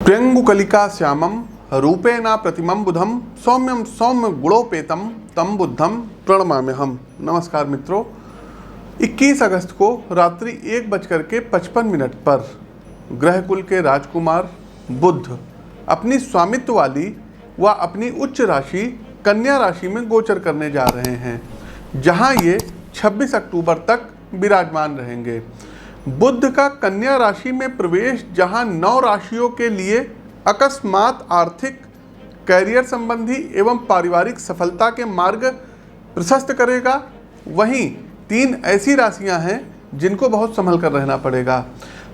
प्रियंगुकलिका श्यामम रूपेण प्रतिमं बुधम सौम्यम सौम्य गुणोपेतम तम बुद्धम प्रणमाम्यहम। नमस्कार मित्रों, 21 अगस्त को रात्रि 1:55 पर ग्रहकुल के राजकुमार बुध अपनी स्वामित्व वाली व अपनी उच्च राशि कन्या राशि में गोचर करने जा रहे हैं, जहां ये 26 अक्टूबर तक विराजमान रहेंगे। बुध का कन्या राशि में प्रवेश जहां 9 राशियों के लिए अकस्मात आर्थिक, कैरियर संबंधी एवं पारिवारिक सफलता के मार्ग प्रशस्त करेगा, वहीं 3 ऐसी राशियां हैं जिनको बहुत संभल कर रहना पड़ेगा।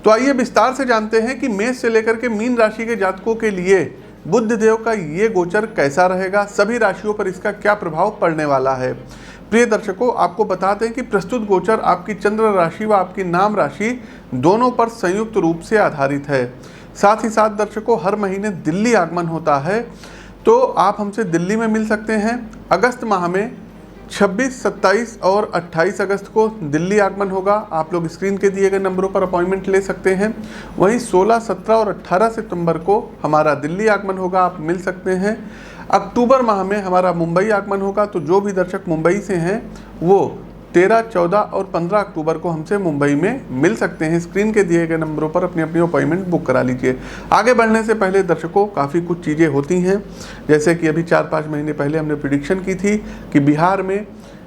तो आइए विस्तार से जानते हैं कि मेष से लेकर के मीन राशि के जातकों के लिए बुध देव का ये गोचर कैसा रहेगा, सभी राशियों पर इसका क्या प्रभाव पड़ने वाला है। प्रिय दर्शकों, आपको बता दें कि प्रस्तुत गोचर आपकी चंद्र राशि व आपकी नाम राशि दोनों पर संयुक्त रूप से आधारित है। साथ ही साथ दर्शकों, हर महीने दिल्ली आगमन होता है, तो आप हमसे दिल्ली में मिल सकते हैं। अगस्त माह में 26, 27 और 28 अगस्त को दिल्ली आगमन होगा। आप लोग स्क्रीन के दिए गए नंबरों पर अपॉइंटमेंट ले सकते हैं। वहीं 16, 17 और 18 सितंबर को हमारा दिल्ली आगमन होगा, आप मिल सकते हैं। अक्टूबर माह में हमारा मुंबई आगमन होगा, तो जो भी दर्शक मुंबई से हैं वो 13, 14 और 15 अक्टूबर को हमसे मुंबई में मिल सकते हैं। स्क्रीन के दिए गए नंबरों पर अपनी अपनी अपॉइंटमेंट बुक करा लीजिए। आगे बढ़ने से पहले दर्शकों, काफ़ी कुछ चीज़ें होती हैं, जैसे कि अभी 4-5 महीने पहले हमने प्रिडिक्शन की थी कि बिहार में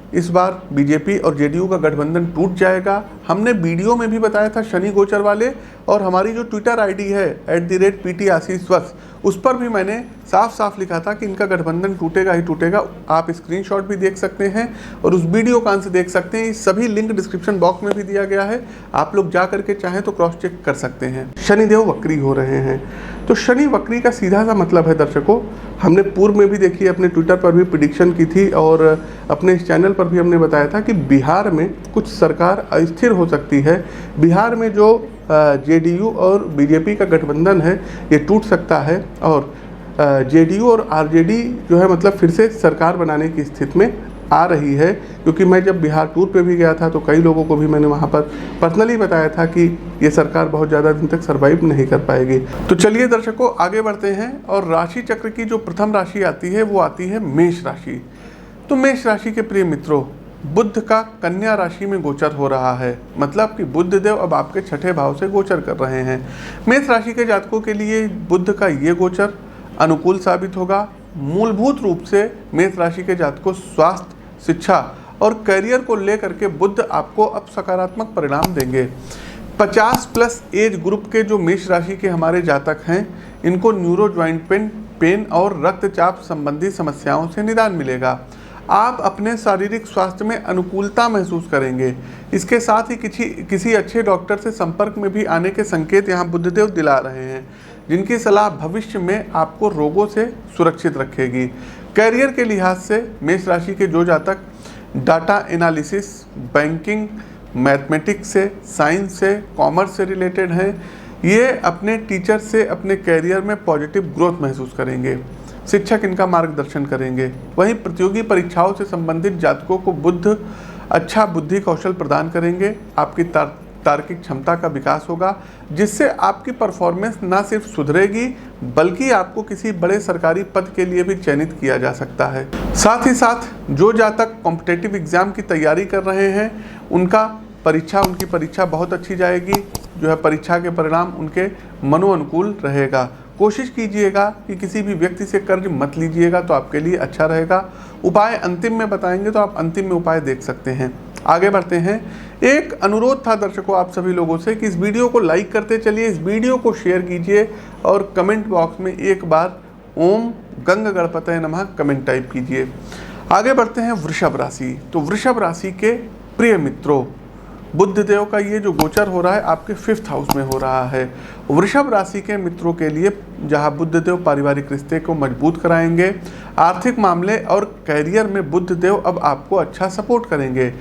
इस बार बीजेपी और जेडीयू का गठबंधन टूट जाएगा। हमने वीडियो में भी बताया था शनि गोचर वाले, और हमारी जो ट्विटर आईडी है @PT आशीष वत्स, उस पर भी मैंने साफ साफ लिखा था कि इनका गठबंधन टूटेगा ही टूटेगा। आप स्क्रीनशॉट भी देख सकते हैं और उस वीडियो का अंश देख सकते हैं। ये सभी लिंक डिस्क्रिप्शन बॉक्स में भी दिया गया है, आप लोग जा करके चाहें तो क्रॉस चेक कर सकते हैं। शनिदेव वक्री हो रहे हैं, तो शनि वक्री का सीधा सा मतलब है दर्शकों, हमने पूर्व में भी देखिए अपने ट्विटर पर भी प्रिडिक्शन की थी और अपने इस चैनल पर भी हमने बताया था कि बिहार में कुछ सरकार अस्थिर हो सकती है। बिहार में जो जेडीयू और बीजेपी का गठबंधन है ये टूट सकता है, और जेडीयू और आरजेडी जो है मतलब फिर से सरकार बनाने की स्थिति में आ रही है। क्योंकि मैं जब बिहार टूर पे भी गया था तो कई लोगों को भी मैंने वहाँ पर पर्सनली बताया था कि ये सरकार बहुत ज़्यादा दिन तक सर्वाइव नहीं कर पाएगी। तो चलिए दर्शकों, आगे बढ़ते हैं और राशि चक्र की जो प्रथम राशि आती है वो आती है मेष राशि। तो मेष राशि के प्रिय मित्रों, बुध का कन्या राशि में गोचर हो रहा है, मतलब कि बुध देव अब आपके 6ठे भाव से गोचर कर रहे हैं। मेष राशि के जातकों के लिए बुध का ये गोचर अनुकूल साबित होगा। मूलभूत रूप से मेष राशि के जातकों स्वास्थ्य, शिक्षा और करियर को लेकर के बुध आपको अब सकारात्मक परिणाम देंगे। 50+ एज ग्रुप के जो मेष राशि के हमारे जातक हैं, इनको न्यूरो जॉइंट पेन और रक्तचाप संबंधी समस्याओं से निदान मिलेगा। आप अपने शारीरिक स्वास्थ्य में अनुकूलता महसूस करेंगे। इसके साथ ही किसी अच्छे डॉक्टर से संपर्क में भी आने के संकेत यहाँ बुधदेव दिला रहे हैं, जिनकी सलाह भविष्य में आपको रोगों से सुरक्षित रखेगी। कैरियर के लिहाज से मेष राशि के जो जातक डाटा एनालिसिस, बैंकिंग, मैथमेटिक्स से, साइंस से, कॉमर्स से रिलेटेड हैं, ये अपने टीचर से अपने कैरियर में पॉजिटिव ग्रोथ महसूस करेंगे। शिक्षक इनका मार्गदर्शन करेंगे। वहीं प्रतियोगी परीक्षाओं से संबंधित जातकों को बुध अच्छा बुद्धि कौशल प्रदान करेंगे। आपकी तार्किक क्षमता का विकास होगा, जिससे आपकी परफॉर्मेंस ना सिर्फ सुधरेगी बल्कि आपको किसी बड़े सरकारी पद के लिए भी चयनित किया जा सकता है। साथ ही साथ जो जातक कॉम्पिटिटिव एग्जाम की तैयारी कर रहे हैं, उनकी परीक्षा बहुत अच्छी जाएगी। जो है परीक्षा के परिणाम उनके मनोअनुकूल रहेगा। कोशिश कीजिएगा कि किसी भी व्यक्ति से कर्ज मत लीजिएगा, तो आपके लिए अच्छा रहेगा। उपाय अंतिम में बताएंगे, तो आप अंतिम में उपाय देख सकते हैं। आगे बढ़ते हैं। एक अनुरोध था दर्शकों आप सभी लोगों से कि इस वीडियो को लाइक करते चलिए, इस वीडियो को शेयर कीजिए और कमेंट बॉक्स में एक बार ओम गंग गणपतये नमः कमेंट टाइप कीजिए। आगे बढ़ते हैं वृषभ राशि। तो वृषभ राशि के प्रिय मित्रों, बुध देव का ये जो गोचर हो रहा है आपके 5th हाउस में हो रहा है। वृषभ राशि के मित्रों के लिए जहां बुध देव पारिवारिक रिश्ते को मजबूत कराएंगे, आर्थिक मामले और कैरियर में बुध देव अब आपको अच्छा सपोर्ट करेंगे।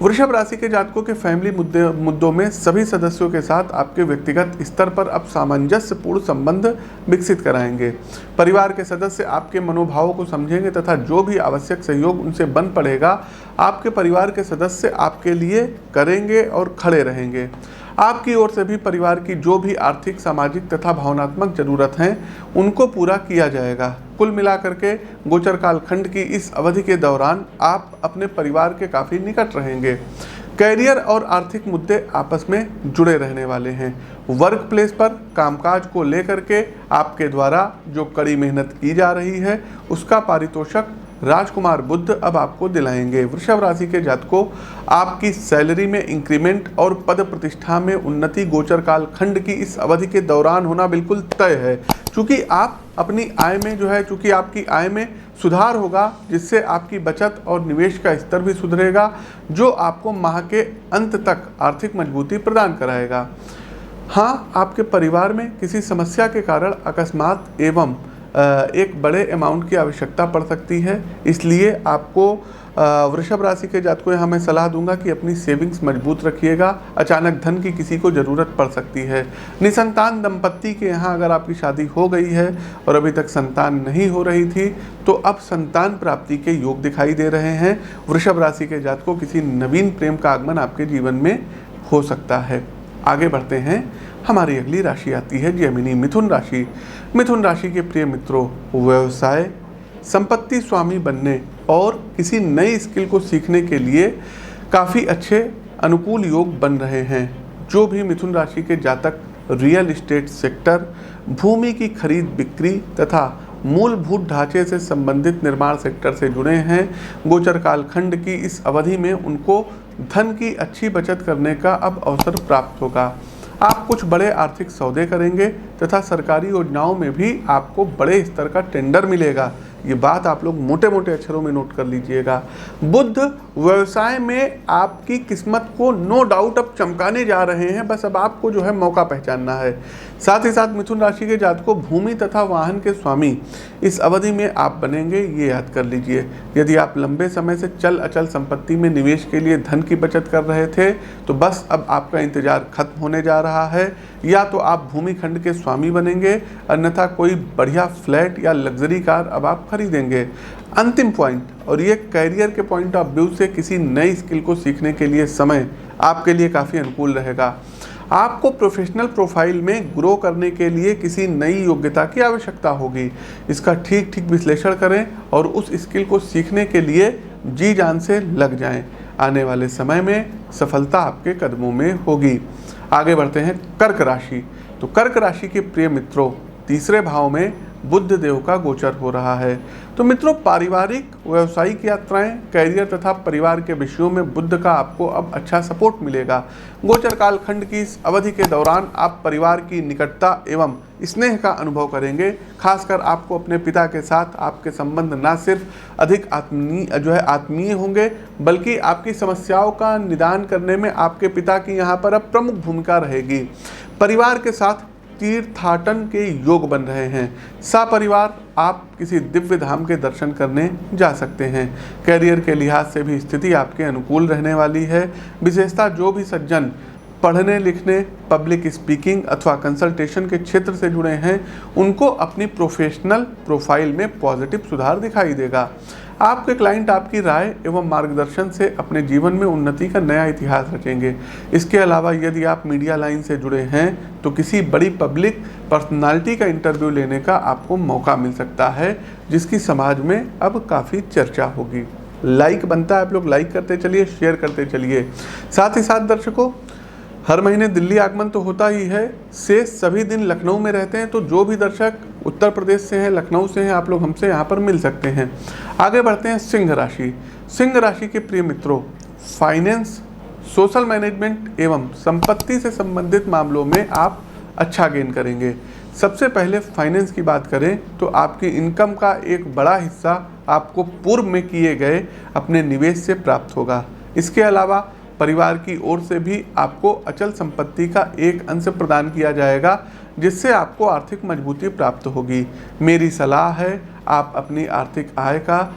वृषभ राशि के जातकों के फैमिली मुद्दों में सभी सदस्यों के साथ आपके व्यक्तिगत स्तर पर अब सामंजस्यपूर्ण संबंध विकसित कराएंगे। परिवार के सदस्य आपके मनोभावों को समझेंगे तथा जो भी आवश्यक सहयोग उनसे बन पड़ेगा, आपके परिवार के सदस्य आपके लिए करेंगे और खड़े रहेंगे। आपकी ओर से भी परिवार की जो भी आर्थिक, सामाजिक तथा भावनात्मक जरूरत हैं उनको पूरा किया जाएगा। कुल मिलाकर के गोचर कालखंड की इस अवधि के दौरान आप अपने परिवार के काफ़ी निकट रहेंगे। कैरियर और आर्थिक मुद्दे आपस में जुड़े रहने वाले हैं। वर्क प्लेस पर कामकाज को लेकर के आपके द्वारा जो कड़ी मेहनत की जा रही है उसका पारितोषक राजकुमार बुध अब आपको दिलाएंगे। वृषभ राशि के जातकों, आपकी सैलरी में इंक्रीमेंट और पद प्रतिष्ठा में उन्नति गोचर काल खंड की इस अवधि के दौरान होना बिल्कुल तय है। चूंकि आप अपनी आय में चूंकि आपकी आय में सुधार होगा, जिससे आपकी बचत और निवेश का स्तर भी सुधरेगा, जो आपको माह के अंत तक आर्थिक मजबूती प्रदान कराएगा। हाँ, आपके परिवार में किसी समस्या के कारण अकस्मात एवं एक बड़े अमाउंट की आवश्यकता पड़ सकती है, इसलिए आपको वृषभ राशि के जातकों यहाँ मैं सलाह दूंगा कि अपनी सेविंग्स मजबूत रखिएगा। अचानक धन की किसी को ज़रूरत पड़ सकती है। निसंतान दंपत्ति के यहाँ अगर आपकी शादी हो गई है और अभी तक संतान नहीं हो रही थी तो अब संतान प्राप्ति के योग दिखाई दे रहे हैं। वृषभ राशि के जातकों, किसी नवीन प्रेम का आगमन आपके जीवन में हो सकता है। आगे बढ़ते हैं। हमारी अगली राशि आती है जेमिनी, मिथुन राशि। मिथुन राशि के प्रिय मित्रों, व्यवसाय, संपत्ति स्वामी बनने और किसी नई स्किल को सीखने के लिए काफ़ी अच्छे अनुकूल योग बन रहे हैं। जो भी मिथुन राशि के जातक रियल एस्टेट सेक्टर, भूमि की खरीद बिक्री तथा मूलभूत ढांचे से संबंधित निर्माण सेक्टर से जुड़े हैं, गोचर कालखंड की इस अवधि में उनको धन की अच्छी बचत करने का अब अवसर प्राप्त होगा। आप कुछ बड़े आर्थिक सौदे करेंगे तथा सरकारी योजनाओं में भी आपको बड़े स्तर का टेंडर मिलेगा। ये बात आप लोग मोटे मोटे अक्षरों में नोट कर लीजिएगा। बुध व्यवसाय में आपकी किस्मत को नो डाउट अब चमकाने जा रहे हैं, बस अब आपको मौका पहचानना है। साथ ही साथ मिथुन राशि के जातकों, भूमि तथा वाहन के स्वामी इस अवधि में आप बनेंगे, ये याद कर लीजिए। यदि आप लंबे समय से चल अचल संपत्ति में निवेश के लिए धन की बचत कर रहे थे तो बस अब आपका इंतजार खत्म होने जा रहा है। या तो आप भूमि खंड के स्वामी बनेंगे, अन्यथा कोई बढ़िया फ्लैट या लग्जरी कार अब आप खरीदेंगे। अंतिम पॉइंट, और ये कैरियर के पॉइंट ऑफ व्यू से किसी नई स्किल को सीखने के लिए समय आपके लिए काफ़ी अनुकूल रहेगा। आपको प्रोफेशनल प्रोफाइल में ग्रो करने के लिए किसी नई योग्यता की आवश्यकता होगी। इसका ठीक ठीक विश्लेषण करें और उस स्किल को सीखने के लिए जी जान से लग जाएं। आने वाले समय में सफलता आपके कदमों में होगी। आगे बढ़ते हैं कर्क राशि। तो कर्क राशि के प्रिय मित्रों, तीसरे भाव में बुध देव का गोचर हो रहा है। तो मित्रों, पारिवारिक व्यावसायिक यात्राएं, कैरियर तथा परिवार के विषयों में बुध का आपको अब अच्छा सपोर्ट मिलेगा। गोचर कालखंड की इस अवधि के दौरान आप परिवार की निकटता एवं स्नेह का अनुभव करेंगे। खासकर आपको अपने पिता के साथ आपके संबंध न सिर्फ अधिक आत्मीय होंगे, बल्कि आपकी समस्याओं का निदान करने में आपके पिता की यहाँ पर अब प्रमुख भूमिका रहेगी। परिवार के साथ तीर्थाटन के योग बन रहे हैं। सपरिवार आप किसी दिव्य धाम के दर्शन करने जा सकते हैं। कैरियर के लिहाज से भी स्थिति आपके अनुकूल रहने वाली है। विशेषतः जो भी सज्जन पढ़ने लिखने, पब्लिक स्पीकिंग अथवा कंसल्टेशन के क्षेत्र से जुड़े हैं, उनको अपनी प्रोफेशनल प्रोफाइल में पॉजिटिव सुधार दिखाई देगा। आपके क्लाइंट आपकी राय एवं मार्गदर्शन से अपने जीवन में उन्नति का नया इतिहास रचेंगे। इसके अलावा यदि आप मीडिया लाइन से जुड़े हैं तो किसी बड़ी पब्लिक पर्सनालिटी का इंटरव्यू लेने का आपको मौका मिल सकता है, जिसकी समाज में अब काफ़ी चर्चा होगी। लाइक बनता है, आप लोग लाइक करते चलिए, शेयर करते चलिए। साथ ही साथ दर्शकों, हर महीने दिल्ली आगमन तो होता ही है, शेष सभी दिन लखनऊ में रहते हैं। तो जो भी दर्शक उत्तर प्रदेश से हैं, लखनऊ से हैं, आप लोग हमसे यहाँ पर मिल सकते हैं। आगे बढ़ते हैं सिंह राशि। सिंह राशि के प्रिय मित्रों, फाइनेंस, सोशल मैनेजमेंट एवं संपत्ति से संबंधित मामलों में आप अच्छा गेन करेंगे। सबसे पहले फाइनेंस की बात करें तो आपकी इनकम का एक बड़ा हिस्सा आपको पूर्व में किए गए अपने निवेश से प्राप्त होगा। इसके अलावा परिवार की ओर से भी आपको अचल संपत्ति का एक अंश प्रदान किया जाएगा, जिससे आपको आर्थिक मजबूती प्राप्त होगी। मेरी सलाह है, आप अपनी आर्थिक आय का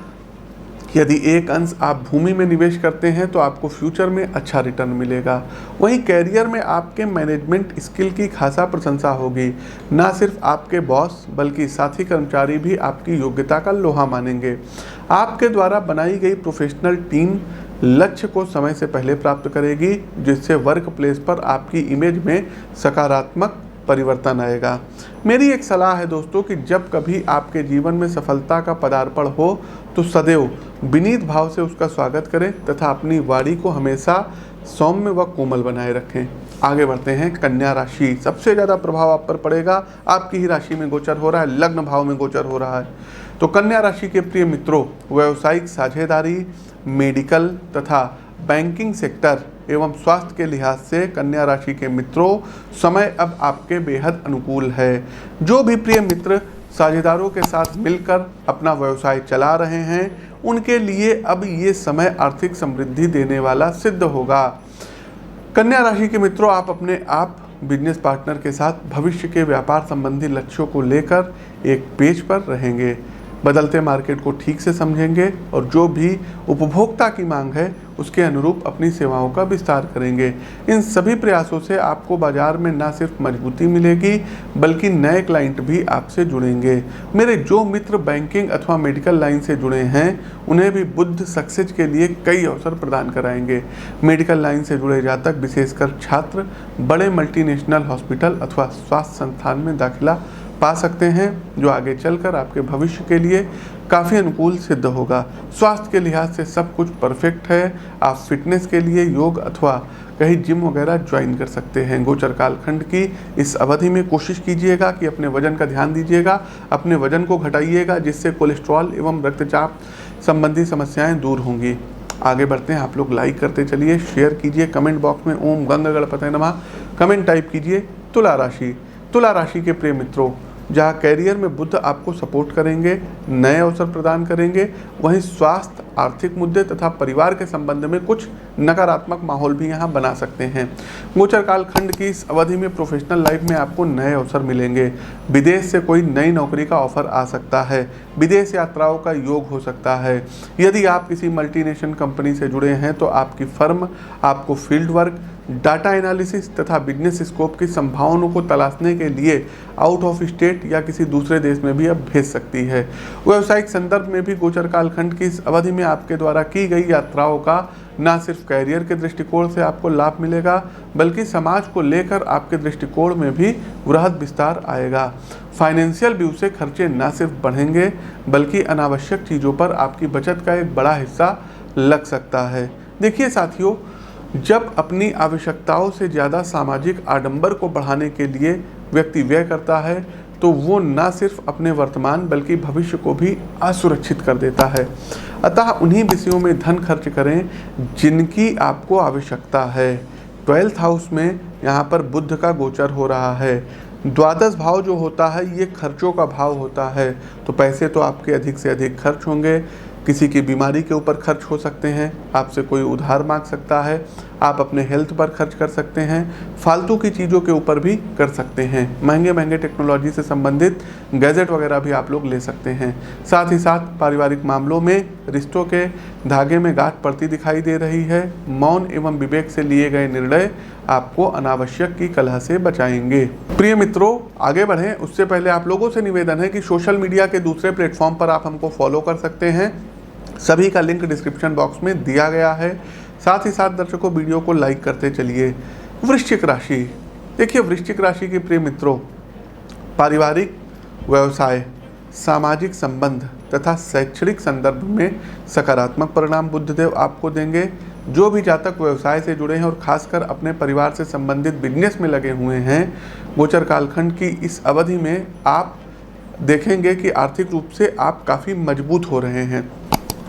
यदि एक अंश आप भूमि में निवेश करते हैं तो आपको फ्यूचर में अच्छा रिटर्न मिलेगा। वहीं कैरियर में आपके मैनेजमेंट स्किल की खासा प्रशंसा होगी। ना सिर्फ आपके बॉस बल्कि साथी कर्मचारी भी आपकी योग्यता का लोहा मानेंगे। आपके द्वारा बनाई गई प्रोफेशनल टीम लक्ष्य को समय से पहले प्राप्त करेगी, जिससे वर्क प्लेस पर आपकी इमेज में सकारात्मक परिवर्तन आएगा। मेरी एक सलाह है दोस्तों कि जब कभी आपके जीवन में सफलता का पदार्पण हो तो सदैव विनीत भाव से उसका स्वागत करें तथा अपनी वाणी को हमेशा सौम्य व कोमल बनाए रखें। आगे बढ़ते हैं। कन्या राशि, सबसे ज़्यादा प्रभाव आप पर पड़ेगा, आपकी ही राशि में गोचर हो रहा है, लग्न भाव में गोचर हो रहा है। तो कन्या राशि के प्रिय मित्रों, व्यावसायिक साझेदारी, मेडिकल तथा बैंकिंग सेक्टर एवं स्वास्थ्य के लिहाज से कन्या राशि के मित्रों समय अब आपके बेहद अनुकूल है। जो भी प्रिय मित्र साझेदारों के साथ मिलकर अपना व्यवसाय चला रहे हैं, उनके लिए अब ये समय आर्थिक समृद्धि देने वाला सिद्ध होगा। कन्या राशि के मित्रों, आप अपने आप बिजनेस पार्टनर के साथ भविष्य के व्यापार संबंधी लक्ष्यों को लेकर एक पेज पर रहेंगे, बदलते मार्केट को ठीक से समझेंगे और जो भी उपभोक्ता की मांग है उसके अनुरूप अपनी सेवाओं का विस्तार करेंगे। इन सभी प्रयासों से आपको बाजार में न सिर्फ मजबूती मिलेगी बल्कि नए क्लाइंट भी आपसे जुड़ेंगे। मेरे जो मित्र बैंकिंग अथवा मेडिकल लाइन से जुड़े हैं उन्हें भी बुध सक्सेस के लिए कई अवसर प्रदान कराएंगे। मेडिकल लाइन से जुड़े जातक, विशेषकर छात्र, बड़े मल्टीनेशनल हॉस्पिटल अथवा स्वास्थ्य संस्थान में दाखिला पा सकते हैं, जो आगे चलकर आपके भविष्य के लिए काफ़ी अनुकूल सिद्ध होगा। स्वास्थ्य के लिहाज से सब कुछ परफेक्ट है। आप फिटनेस के लिए योग अथवा कहीं जिम वगैरह ज्वाइन कर सकते हैं। गोचर कालखंड की इस अवधि में कोशिश कीजिएगा कि अपने वजन का ध्यान दीजिएगा, अपने वजन को घटाइएगा, जिससे कोलेस्ट्रॉल एवं रक्तचाप संबंधी समस्याएं दूर होंगी। आगे बढ़ते हैं। आप लोग लाइक करते चलिए, शेयर कीजिए, कमेंट बॉक्स में ओम गंग गणपतये नमः कमेंट टाइप कीजिए। तुला राशि, तुला राशि के प्रिय मित्रों, जहाँ कैरियर में बुध आपको सपोर्ट करेंगे, नए अवसर प्रदान करेंगे, वहीं स्वास्थ्य, आर्थिक मुद्दे तथा परिवार के संबंध में कुछ नकारात्मक माहौल भी यहाँ बना सकते हैं। गोचर कालखंड की इस अवधि में प्रोफेशनल लाइफ में आपको नए अवसर मिलेंगे। विदेश से कोई नई नौकरी का ऑफर आ सकता है, विदेश यात्राओं का योग हो सकता है। यदि आप किसी मल्टीनेशनल कंपनी से जुड़े हैं तो आपकी फर्म आपको फील्ड वर्क, डाटा एनालिसिस तथा बिजनेस स्कोप की संभावनाओं को तलाशने के लिए आउट ऑफ स्टेट या किसी दूसरे देश में भी अब भेज सकती है। व्यावसायिक संदर्भ में भी गोचर कालखंड की इस अवधि में आपके द्वारा की गई यात्राओं का न सिर्फ कैरियर के दृष्टिकोण से आपको लाभ मिलेगा बल्कि समाज को लेकर आपके दृष्टिकोण में भी वृहद विस्तार आएगा। फाइनेंशियल व्यू से खर्चे न सिर्फ बढ़ेंगे बल्कि अनावश्यक चीज़ों पर आपकी बचत का एक बड़ा हिस्सा लग सकता है। देखिए साथियों, जब अपनी आवश्यकताओं से ज़्यादा सामाजिक आडंबर को बढ़ाने के लिए व्यक्ति व्यय करता है तो वो न सिर्फ अपने वर्तमान बल्कि भविष्य को भी असुरक्षित कर देता है। अतः उन्हीं विषयों में धन खर्च करें जिनकी आपको आवश्यकता है। 12th हाउस में यहाँ पर बुध का गोचर हो रहा है। द्वादश भाव जो होता है ये खर्चों का भाव होता है, तो पैसे तो आपके अधिक से अधिक खर्च होंगे। किसी की बीमारी के ऊपर खर्च हो सकते हैं, आपसे कोई उधार मांग सकता है, आप अपने हेल्थ पर खर्च कर सकते हैं, फालतू की चीज़ों के ऊपर भी कर सकते हैं। महंगे महंगे टेक्नोलॉजी से संबंधित गैजेट वगैरह भी आप लोग ले सकते हैं। साथ ही साथ पारिवारिक मामलों में रिश्तों के धागे में गांठ पड़ती दिखाई दे रही है। मौन एवं विवेक से लिए गए निर्णय आपको अनावश्यक की कलह से बचाएंगे। प्रिय मित्रों, आगे बढ़ें उससे पहले आप लोगों से निवेदन है कि सोशल मीडिया के दूसरे प्लेटफॉर्म पर आप हमको फॉलो कर सकते हैं। सभी का लिंक डिस्क्रिप्शन बॉक्स में दिया गया है। साथ ही साथ दर्शकों, वीडियो को लाइक करते चलिए। वृश्चिक राशि, देखिए वृश्चिक राशि के प्रिय मित्रों, पारिवारिक, व्यवसाय, सामाजिक संबंध तथा शैक्षणिक संदर्भ में सकारात्मक परिणाम बुधदेव आपको देंगे। जो भी जातक व्यवसाय से जुड़े हैं और खासकर अपने परिवार से संबंधित बिजनेस में लगे हुए हैं, गोचर कालखंड की इस अवधि में आप देखेंगे कि आर्थिक रूप से आप काफ़ी मजबूत हो रहे हैं।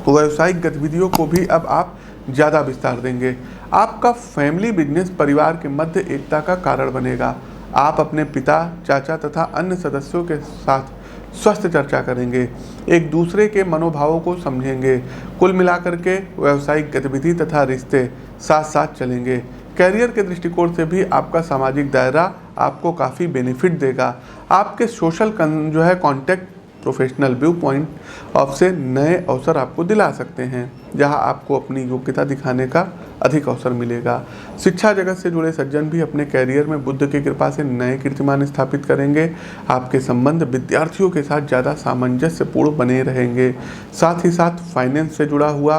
व्यावसायिक गतिविधियों को भी अब आप ज़्यादा विस्तार देंगे। आपका फैमिली बिजनेस परिवार के मध्य एकता का कारण बनेगा। आप अपने पिता, चाचा तथा अन्य सदस्यों के साथ स्वस्थ चर्चा करेंगे, एक दूसरे के मनोभावों को समझेंगे। कुल मिलाकर के व्यावसायिक गतिविधि तथा रिश्ते साथ साथ चलेंगे। कैरियर के दृष्टिकोण से भी आपका सामाजिक दायरा आपको काफ़ी बेनिफिट देगा। आपके सोशल जो है contact professional view point of से नए अवसर आपको दिला सकते हैं, जहां आपको अपनी योग्यता दिखाने का अधिक अवसर मिलेगा। शिक्षा जगत से जुड़े सज्जन भी अपने कैरियर में बुध की कृपा से नए कीर्तिमान स्थापित करेंगे। आपके संबंध विद्यार्थियों के साथ ज़्यादा सामंजस्यपूर्ण बने रहेंगे। साथ ही साथ फाइनेंस से जुड़ा हुआ,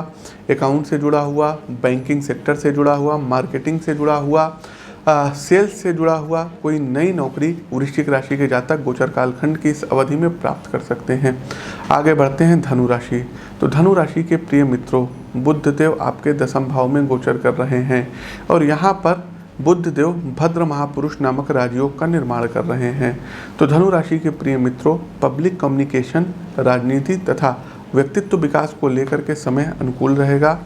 अकाउंट से जुड़ा हुआ, बैंकिंग सेक्टर से जुड़ा हुआ, मार्केटिंग से जुड़ा हुआ, सेल्स से जुड़ा हुआ कोई नई नौकरी वृश्चिक राशि के जातक गोचर कालखंड की इस अवधि में प्राप्त कर सकते हैं। आगे बढ़ते हैं धनु राशि। तो धनु राशि के प्रिय मित्रों, बुध देव आपके दशम भाव में गोचर कर रहे हैं और यहाँ पर बुध देव भद्र महापुरुष नामक राजयोग का निर्माण कर रहे हैं। तो धनु राशि के प्रिय मित्रों, पब्लिक कम्युनिकेशन, राजनीति तथा व्यक्तित्व विकास को लेकर के समय अनुकूल रहेगा।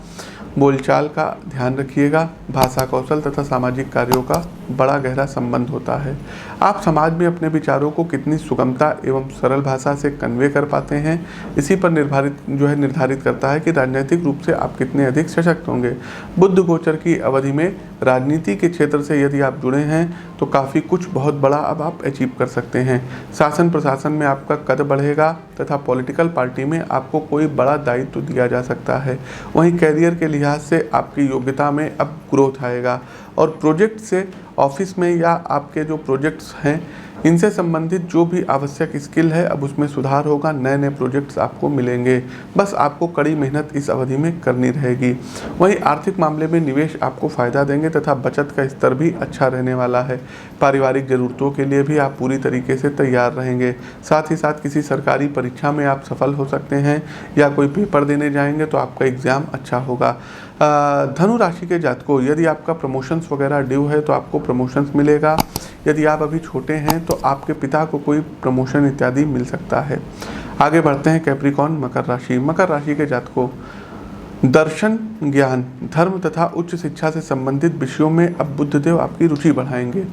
बोलचाल का ध्यान रखिएगा। भाषा कौशल तथा सामाजिक कार्यों का बड़ा गहरा संबंध होता है। आप समाज में अपने विचारों को कितनी सुगमता एवं सरल भाषा से कन्वे कर पाते हैं, इसी पर निर्धारित करता है कि राजनीतिक रूप से आप कितने अधिक सशक्त होंगे। बुध गोचर की अवधि में राजनीति के क्षेत्र से यदि आप जुड़े हैं तो काफ़ी कुछ बहुत बड़ा अब आप अचीव कर सकते हैं। शासन प्रशासन में आपका कद बढ़ेगा तथा पॉलिटिकल पार्टी में आपको कोई बड़ा दायित्व दिया जा सकता है। वहीं कैरियर के लिहाज से आपकी योग्यता में अब ग्रोथ आएगा और प्रोजेक्ट से ऑफिस में या आपके जो प्रोजेक्ट्स हैं इनसे संबंधित जो भी आवश्यक स्किल है अब उसमें सुधार होगा। नए नए प्रोजेक्ट्स आपको मिलेंगे, बस आपको कड़ी मेहनत इस अवधि में करनी रहेगी। वहीं आर्थिक मामले में निवेश आपको फ़ायदा देंगे तथा बचत का स्तर भी अच्छा रहने वाला है। पारिवारिक ज़रूरतों के लिए भी आप पूरी तरीके से तैयार रहेंगे। साथ ही साथ किसी सरकारी परीक्षा में आप सफल हो सकते हैं या कोई पेपर देने जाएंगे तो आपका एग्ज़ाम अच्छा होगा। धनु राशि के जातकों, यदि आपका प्रमोशंस वगैरह ड्यू है तो आपको प्रमोशंस मिलेगा। यदि आप अभी छोटे हैं तो आपके पिता को कोई प्रमोशन इत्यादि मिल सकता है। आगे बढ़ते हैं कैप्रिकॉर्न मकर राशि। मकर राशि के जातकों, दर्शन, ज्ञान, धर्म तथा उच्च शिक्षा से संबंधित विषयों में अब बुधदेव आपकी रुचि बढ़ाएंगे।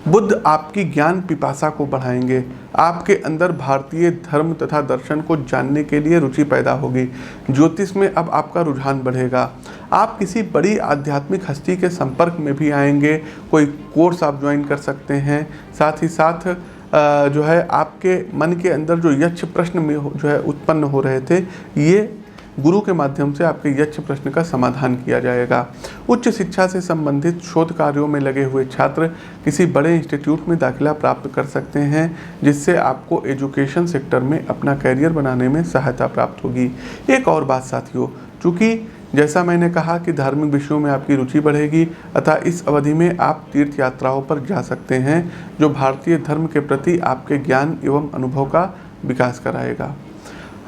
बुध आपकी ज्ञान पिपासा को बढ़ाएंगे। आपके अंदर भारतीय धर्म तथा दर्शन को जानने के लिए रुचि पैदा होगी। ज्योतिष में अब आपका रुझान बढ़ेगा। आप किसी बड़ी आध्यात्मिक हस्ती के संपर्क में भी आएंगे। कोई कोर्स आप ज्वाइन कर सकते हैं। साथ ही साथ आपके मन के अंदर जो यक्ष प्रश्न में उत्पन्न हो रहे थे, ये गुरु के माध्यम से आपके यक्ष प्रश्न का समाधान किया जाएगा। उच्च शिक्षा से संबंधित शोध कार्यों में लगे हुए छात्र किसी बड़े इंस्टीट्यूट में दाखिला प्राप्त कर सकते हैं, जिससे आपको एजुकेशन सेक्टर में अपना कैरियर बनाने में सहायता प्राप्त होगी। एक और बात साथियों, चूँकि जैसा मैंने कहा कि धार्मिक विषयों में आपकी रुचि बढ़ेगी अतः इस अवधि में आप तीर्थ यात्राओं पर जा सकते हैं, जो भारतीय धर्म के प्रति आपके ज्ञान एवं अनुभव का विकास कराएगा।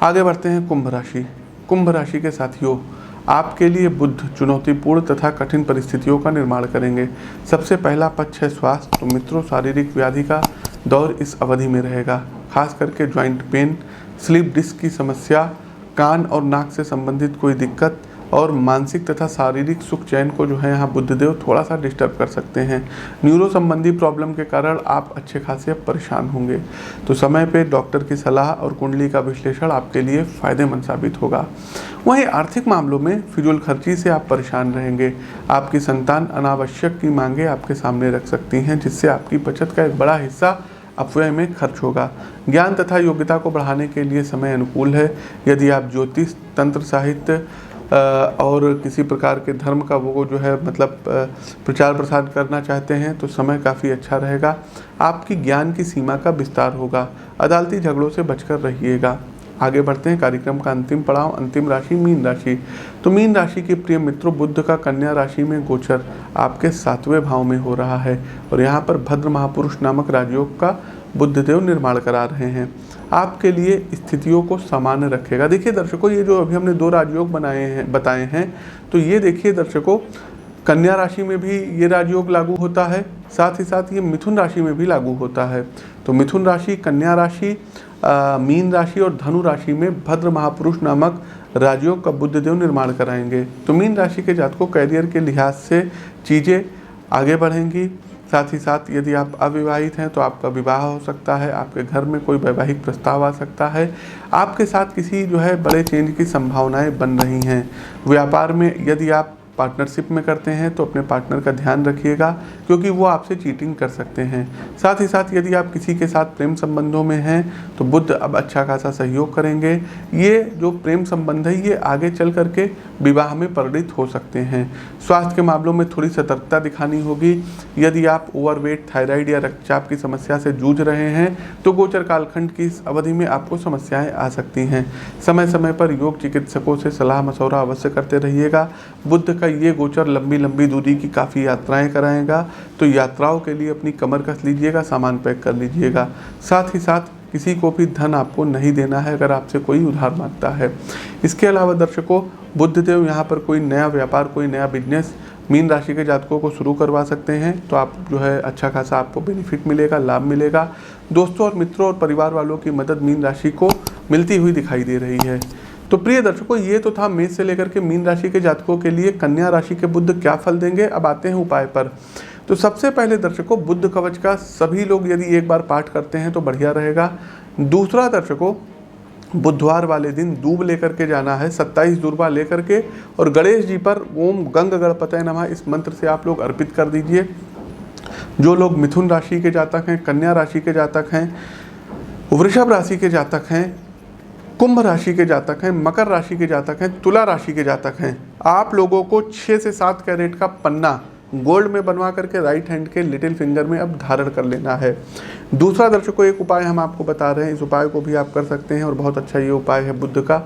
आगे बढ़ते हैं कुंभ राशि। कुंभ राशि के साथियों, आपके लिए बुध चुनौतीपूर्ण तथा कठिन परिस्थितियों का निर्माण करेंगे। सबसे पहला पक्ष है स्वास्थ्य। तो मित्रों, शारीरिक व्याधि का दौर इस अवधि में रहेगा, खास करके जॉइंट पेन, स्लीप डिस्क की समस्या, कान और नाक से संबंधित कोई दिक्कत और मानसिक तथा शारीरिक सुख चैन को यहाँ बुधदेव थोड़ा सा डिस्टर्ब कर सकते हैं। न्यूरो संबंधी प्रॉब्लम के कारण आप अच्छे खासे परेशान होंगे, तो समय पे डॉक्टर की सलाह और कुंडली का विश्लेषण आपके लिए फ़ायदेमंद साबित होगा। वहीं आर्थिक मामलों में फिजूल खर्ची से आप परेशान रहेंगे। आपकी संतान अनावश्यक की मांगे आपके सामने रख सकती हैं, जिससे आपकी बचत का एक बड़ा हिस्सा अपव्यय में खर्च होगा। ज्ञान तथा योग्यता को बढ़ाने के लिए समय अनुकूल है। यदि आप ज्योतिष, तंत्र, साहित्य और किसी प्रकार के धर्म का प्रचार प्रसार करना चाहते हैं तो समय काफ़ी अच्छा रहेगा। आपकी ज्ञान की सीमा का विस्तार होगा। अदालती झगड़ों से बचकर रहिएगा। आगे बढ़ते हैं कार्यक्रम का अंतिम पड़ाव, अंतिम राशि मीन राशि। तो मीन राशि के प्रिय मित्रों, बुध का कन्या राशि में गोचर आपके 7वें भाव में हो रहा है और यहाँ पर भद्र महापुरुष नामक राजयोग का बुधदेव निर्माण करा रहे हैं। आपके लिए स्थितियों को सामान्य रखेगा। देखिए दर्शकों, ये जो अभी हमने 2 राजयोग बताए हैं, तो ये देखिए दर्शकों, कन्या राशि में भी ये राजयोग लागू होता है, साथ ही साथ ये मिथुन राशि में भी लागू होता है। तो मिथुन राशि, कन्या राशि, मीन राशि और धनु राशि में भद्र महापुरुष नामक राजयोग का बुधदेव निर्माण कराएंगे। तो मीन राशि के जातकों, कैरियर के लिहाज से चीज़ें आगे बढ़ेंगी। साथ ही साथ यदि आप अविवाहित हैं तो आपका विवाह हो सकता है। आपके घर में कोई वैवाहिक प्रस्ताव आ सकता है। आपके साथ किसी बड़े चेंज की संभावनाएं बन रही हैं। व्यापार में यदि आप पार्टनरशिप में करते हैं तो अपने पार्टनर का ध्यान रखिएगा, क्योंकि वो आपसे चीटिंग कर सकते हैं। साथ ही साथ यदि आप किसी के साथ प्रेम संबंधों में हैं तो बुध अब अच्छा खासा सहयोग करेंगे। ये जो प्रेम संबंध है ये आगे चल करके विवाह में परिणित हो सकते हैं। स्वास्थ्य के मामलों में थोड़ी सतर्कता दिखानी होगी। यदि आप ओवरवेट, थायराइड या रक्तचाप की समस्या से जूझ रहे हैं तो गोचर कालखंड की इस अवधि में आपको समस्याएं आ सकती हैं। समय समय पर योग चिकित्सकों से सलाह मशवरा अवश्य करते रहिएगा। बुध का ये गोचर लंबी लंबी दूरी की काफ़ी यात्राएं कराएगा, तो यात्राओं के लिए अपनी कमर कस लीजिएगा, सामान पैक कर लीजिएगा। साथ ही साथ किसी को भी धन आपको नहीं देना है अगर आपसे कोई उधार मांगता है। इसके अलावा दर्शकों, बुध देव यहाँ पर कोई नया व्यापार, कोई नया बिजनेस मीन राशि के जातकों को शुरू करवा सकते हैं, तो आप जो है अच्छा खासा आपको बेनिफिट मिलेगा, लाभ मिलेगा। दोस्तों और मित्रों और परिवार वालों की मदद मीन राशि को मिलती हुई दिखाई दे रही है। तो प्रिय दर्शकों, ये तो था मेष से लेकर के मीन राशि के जातकों के लिए। कन्या राशि के बुध क्या फल देंगे, अब आते हैं उपाय पर। तो सबसे पहले दर्शकों, बुध कवच का सभी लोग यदि एक बार पाठ करते हैं तो बढ़िया रहेगा। दूसरा दर्शकों, बुधवार वाले दिन दूब लेकर के जाना है, 27 दूर्बा लेकर के, और गणेश जी पर ओम गंग गणपतये नमः इस मंत्र से आप लोग अर्पित कर दीजिए। जो लोग मिथुन राशि के जातक हैं, कन्या राशि के जातक हैं, वृषभ राशि के जातक हैं, कुंभ राशि के जातक हैं, मकर राशि के जातक हैं, तुला राशि के जातक हैं, आप लोगों को 6 से 7 कैरेट का पन्ना गोल्ड में बनवा करके राइट हैंड के लिटिल फिंगर में अब धारण कर लेना है। दूसरा दर्शकों, एक उपाय हम आपको बता रहे हैं, इस उपाय को भी आप कर सकते हैं और बहुत अच्छा ये उपाय है बुध का।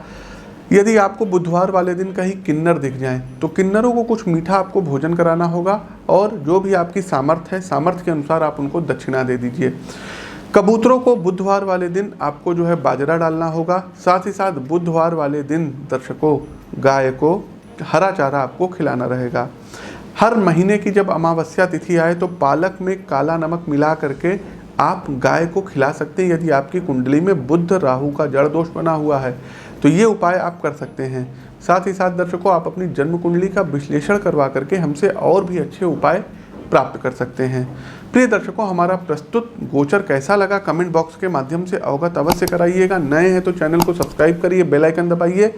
यदि आपको बुधवार वाले दिन कहीं किन्नर दिख जाए तो किन्नरों को कुछ मीठा आपको भोजन कराना होगा, और जो भी आपकी सामर्थ्य है, सामर्थ्य के अनुसार आप उनको दक्षिणा दे दीजिए। कबूतरों को बुधवार वाले दिन आपको जो है बाजरा डालना होगा। साथ ही साथ बुधवार वाले दिन दर्शकों, गाय को हरा चारा आपको खिलाना रहेगा। हर महीने की जब अमावस्या तिथि आए तो पालक में काला नमक मिला करके आप गाय को खिला सकते हैं। यदि आपकी कुंडली में बुध राहु का जड़ दोष बना हुआ है तो ये उपाय आप कर सकते हैं। साथ ही साथ दर्शकों, आप अपनी जन्म कुंडली का विश्लेषण करवा करके हमसे और भी अच्छे उपाय प्राप्त कर सकते हैं। प्रिय दर्शकों, हमारा प्रस्तुत गोचर कैसा लगा कमेंट बॉक्स के माध्यम से अवगत अवश्य कराइएगा। नए हैं तो चैनल को सब्सक्राइब करिए, बेल आइकन दबाइए।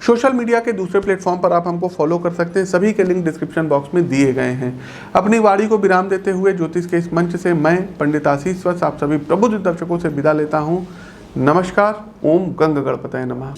सोशल मीडिया के दूसरे प्लेटफॉर्म पर आप हमको फॉलो कर सकते हैं, सभी के लिंक डिस्क्रिप्शन बॉक्स में दिए गए हैं। अपनी वाणी को विराम देते हुए ज्योतिष के इस मंच से मैं पंडित आशीष वत्स आप सभी प्रबुद्ध दर्शकों से विदा लेता हूँ। नमस्कार। ओम गंग गणपतये नमः।